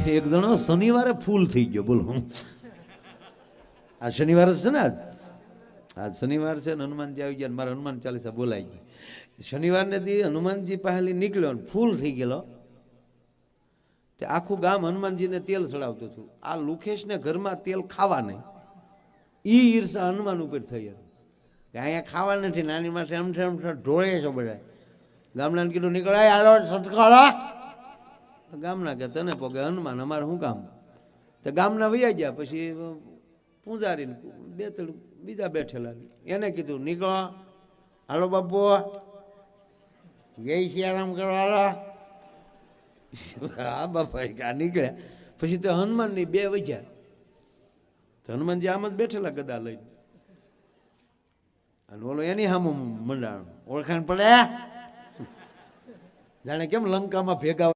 એક જણો શનિવારે ફૂલ થઈ ગયો. બોલો, આ શનિવાર છે ને, આજ શનિવાર છે ને હનુમાનજી આવી ગયા. મારા હનુમાન ચાલીસા બોલાઈ ગઈ. શનિવારને દી હનુમાનજી પહેલી નીકળ્યો ને ફૂલ થઈ ગયેલો. તે આખું ગામ હનુમાનજીને તેલ ચડાવતું હતું. આ લુખેશને ઘરમાં તેલ ખાવા નહીં, ઈ ઈર્ષા હનુમાન ઉપર થઈ. અહીંયા ખાવા નથી, નાની માટે અમથે ઢોળે છે બધા. ગામડાને કીધું નીકળાય હાલો સટકાળા. ગામના કે તને પોકે હનુમાન, અમારે શું કામ? તો ગામના વૈયા ગયા. પછી પૂજારી બે ત્રણ બીજા બેઠેલા એને કીધું નીકળો હાલો બાપુ, જય સિયારામ કરવા. હા બાપા આ નીકળ્યા. પછી તો હનુમાનની બે વજ્યા. તો હનુમાનજી આમ જ બેઠેલા ગદા લઈને, અને ઓલો એની સામું મંડાણ. ઓળખાણ પડે જાણે કેમ લંકામાં ભેગા